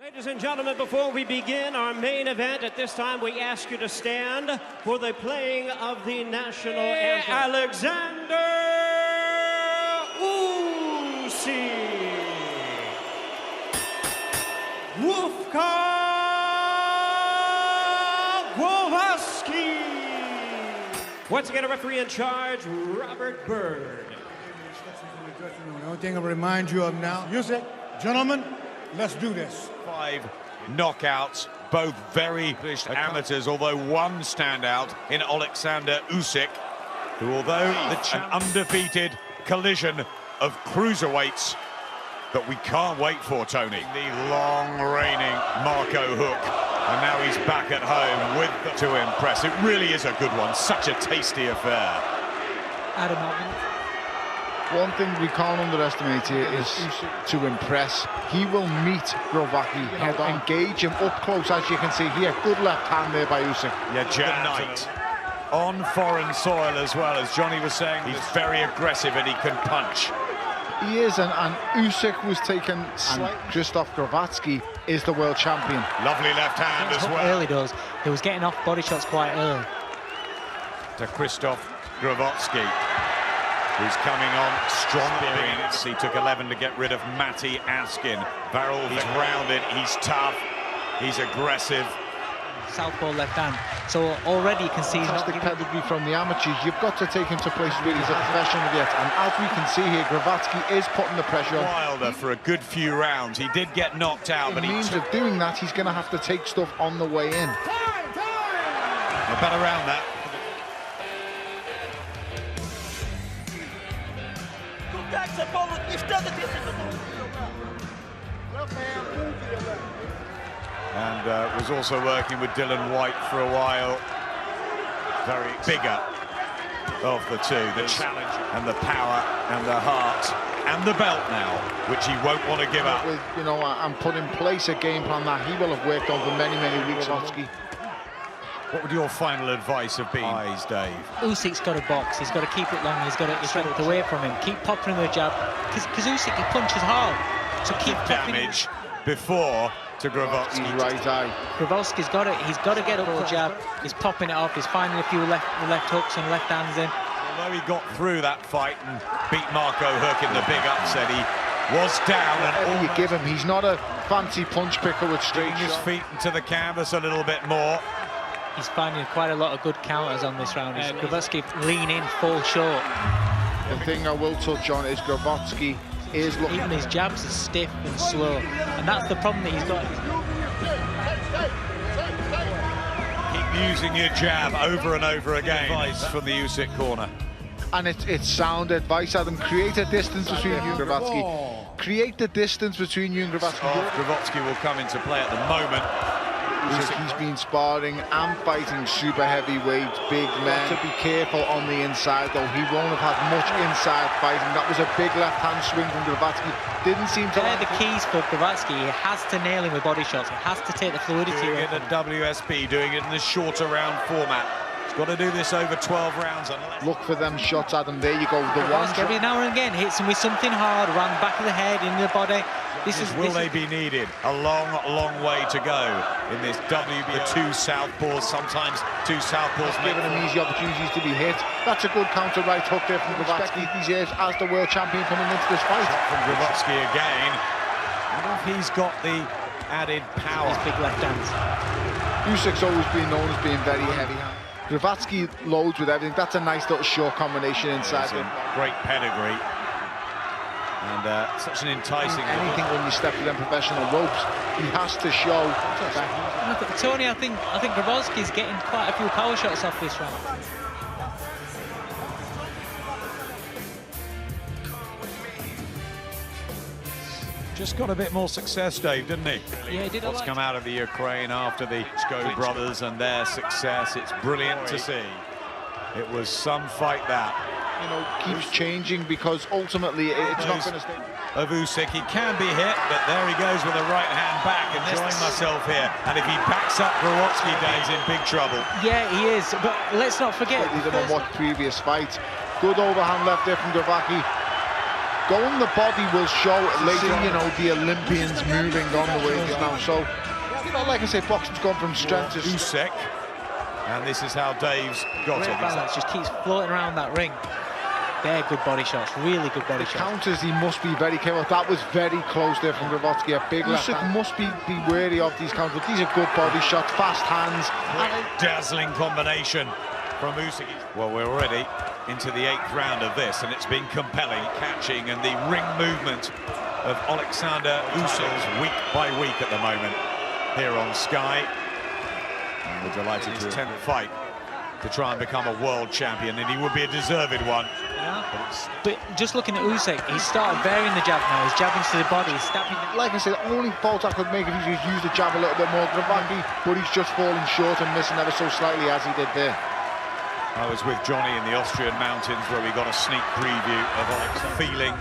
Ladies and gentlemen, before we begin our main event, at this time we ask you to stand for the playing of the national anthem. Oleksandr Usyk. Glowacki. Once again, a referee in charge, Robert Bird. The only thing I'll remind you of now, Usyk, gentlemen, let's do this. 5 knockouts, both very accomplished amateurs, although one standout in Oleksandr Usyk, who, although an undefeated collision of cruiserweights that we can't wait for, Tony. The long reigning Marco hook, and now he's back at home with to impress. It really is a good one, such a tasty affair. Adam, one thing we can't underestimate here is to impress. He will meet Glowacki, engage him up close, as you can see here. Good left hand there by Usyk. Yeah, Night on foreign soil as well, as Johnny was saying. He's very aggressive and he can punch. He is, and Usyk was taken, and Krzysztof Glowacki is the world champion. Lovely left hand as well. Early does. He was getting off body shots quite early. To Krzysztof Glowacki, who's coming on strong. He took 11 to get rid of Matty Askin. Varol, he's rounded, he's tough, he's aggressive. Southpaw left hand. So already you can see fantastic pedigree from the amateurs. You've got to take him to places where he's a professional yet. And as we can see here, Glowacki is putting the pressure on. Wilder for a good few rounds. He did get knocked out, but means of doing that, he's going to have to take stuff on the way in. A bet around that. And was also working with Dylan White for a while. Very bigger of the two, the challenge and the power and the heart and the belt now, which he won't want to give up. With, you know, and put in place a game plan that he will have worked on for many, many weeks. What would your final advice have been, Dave? Usyk's got to box. He's got to keep it long. He's got to strength away from him. Keep popping him with a jab, because Usyk, he punches hard. So keep damage before to Glowacki. Right eye. Glowacki's got it. He's got to get up the jab. He's popping it off. He's finding a few left hooks and left hands in. Although he got through that fight and beat Marco Hook in the big upset, he was down. And you give him, he's not a fancy punch picker with straight his feet into the canvas a little bit more. He's finding quite a lot of good counters on this round. Glowacki lean in, fall short. The thing I will touch on is Glowacki is looking. Even his jabs are stiff and slow, and that's the problem that he's got. Keep using your jab over and over again. Advice from the Usyk corner. And it's sound advice, Adam. Create a distance between you and Glowacki. Create the distance between you and Glowacki. Glowacki will come into play at the moment. He's been sparring and fighting super heavyweight, big men. To be careful on the inside, though. He won't have had much inside fighting. That was a big left-hand swing from Glowacki. Didn't seem to... They're the keys for Glowacki. He has to nail him with body shots. He has to take the fluidity. Doing it at WSB, doing it in the shorter round format. He's got to do this over 12 rounds. Look for them shots, Adam. There you go. The one every now and again hits him with something hard around the back of the head, in the body. Will they be needed? A long, long way to go in this WBO. Two southpaws, sometimes two southpaws. Giving him easy opportunities to be hit. That's a good counter right hook there from Glowacki. He deserves as the world champion coming into this fight. From Glowacki again. I wonder if he's got the added power. His big left hands. Usyk's always been known as being very heavy. Glowacki loads with everything. That's a nice little short combination inside him. Great pedigree. And such an enticing... Anything when you step to them professional ropes, he has to show. Tony, I think Glowacki's getting quite a few power shots off this round. Just got a bit more success, Dave, didn't he? Yeah, he did. What's come out of the Ukraine after the Sko brothers and their success, it's brilliant to see. It was some fight that. You know, keeps changing because ultimately it's not going to stay. Of Usyk, he can be hit, but there he goes with a right hand back. And enjoying myself here. And if he backs up Glowacki, he's in big trouble. Yeah, he is. But let's not forget. These are what previous fights. Good overhand left there from Glowacki. Going the body will show later, you know, the Olympians moving on the way now. So, you know, like I say, boxing's gone from strength to Usyk, and this is how Dave's got Great it. balance, just keeps floating around that ring. They're good body shots, really good body shots. Counters, he must be very careful. That was very close there from Glowacki. A big left hand. Must be wary of these counters. These are good body shots, fast hands. Dazzling combination from Usyk. Well, we're already into the 8th round of this, and it's been compelling catching, and the ring movement of Oleksandr Usyk week by week at the moment here on Sky. And we're delighted to his 10th fight to try and become a world champion, and he would be a deserved one. Yeah. But just looking at Usyk, he's started varying the jab now. He's jabbing to the body, he's stabbing. Like I said, the only fault I could make if he used the jab a little bit more, Glowacki, but he's just falling short and missing ever so slightly as he did there. I was with Johnny in the Austrian mountains where we got a sneak preview of Oleksandr. The feeling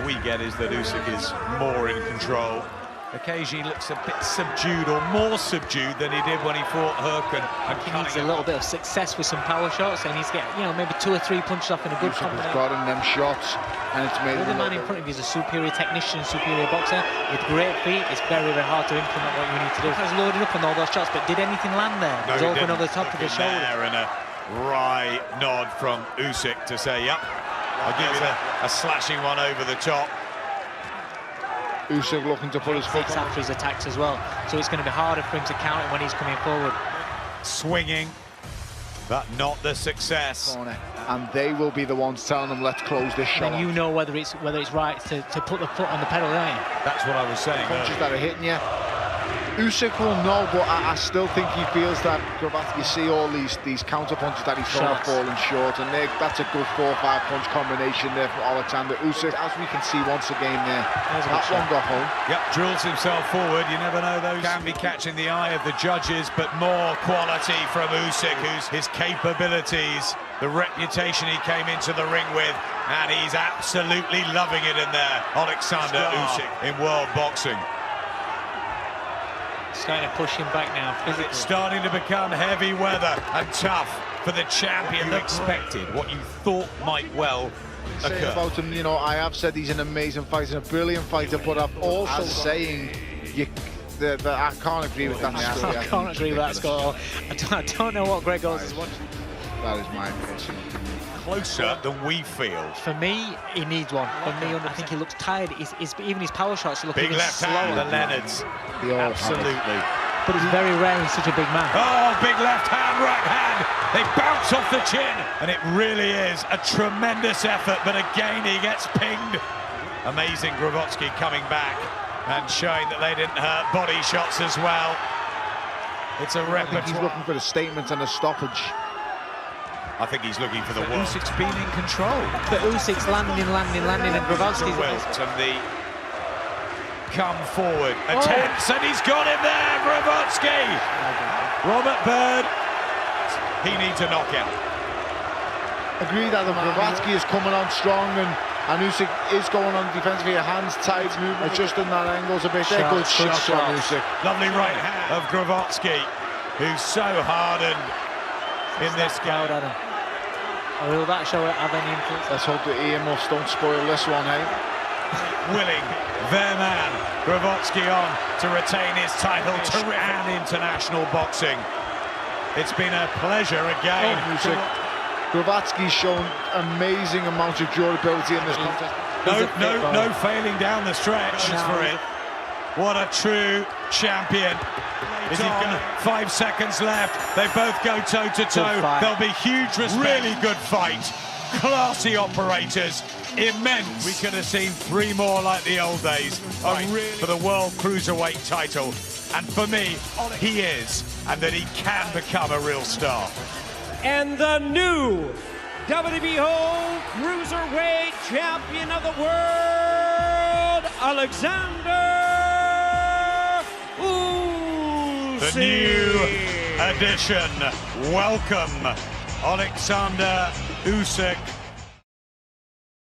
we get is that Usyk is more in control. Occasionally looks a bit subdued, or more subdued than he did when he fought Herc and he needs a little bit of success with some power shots, and he's getting, you know, maybe 2 or 3 punches off in a good combination. He's got in them shots, and it's made the man in front of you is a superior technician, superior boxer with great feet. It's very, very hard to implement what you need to do. He was loaded up on all those shots, but did anything land there? No, it was over and over the top of the shoulder. And a wry nod from Usyk to say, yep, I'll give you a slashing one over the top. Usyk looking to put his foot after his attacks as well, so it's going to be harder for him to counter when he's coming forward. Swinging, but not the success. And they will be the ones telling them, let's close this shot. And you know whether it's right to put the foot on the pedal, don't you? That's what I was saying. Punches that are hitting you. Usyk will know, but I still think he feels that Glowacki, you see all these counter punches that he's falling short, and that's a good 4 or 5 punch combination there from Oleksandr Usyk, as we can see once again there. That one got home. Yep, drills himself forward. You never know, those can be catching the eye of the judges, but more quality from Usyk, who's his capabilities, the reputation he came into the ring with, and he's absolutely loving it in there. Oleksandr Usyk in world boxing. Starting to push him back now, physically. It's starting to become heavy weather and tough for the champion. You expected what you thought might well occur. About him, you know, I have said he's an amazing fighter, a brilliant fighter, but I've also saying I can't agree with that. I can't agree with that, Scott. I don't know what Greg Oz is watching. That is my opinion. Closer than we feel. For me, he needs one. For me, I think he looks tired. Even his power shots look big even left slower. hand, the Leonards. Absolutely. But it's very rare in such a big man. Oh, big left hand, right hand. They bounce off the chin. And it really is a tremendous effort, but again, he gets pinged. Amazing Glowacki coming back and showing that they didn't hurt. Body shots as well. It's a repertoire. He's looking for the statement and a stoppage. I think he's looking for the world. Usyk's been in control. But Usyk's landing, and Glowacki's... And the come forward attempts, and he's got him there, Glowacki! Robert Bird, he needs a knockout. Agreed, Adam. Glowacki is coming on strong, and Usyk is going on defensively, hands tight, adjusting that angles a bit. They're good shots from Usyk. Lovely right hand of Glowacki, who's so hardened in this game. Will that show it have any influence? Let's hope the earmuffs don't spoil this one, eh? Willing, their man, Glowacki on to retain his title and international boxing. It's been a pleasure again. Glowacki's shown amazing amounts of durability in this contest. No failing down the stretch for it. What a true champion. Is he gonna 5 seconds left? They both go toe-to-toe. There'll be huge respect. Really good fight. Classy operators. Immense. We could have seen 3 more like the old days for the World Cruiserweight title. And for me, he is, and that he can become a real star. And the new WBO Cruiserweight Champion of the World, Oleksandr Usyk. The new addition. Welcome, Oleksandr Usyk.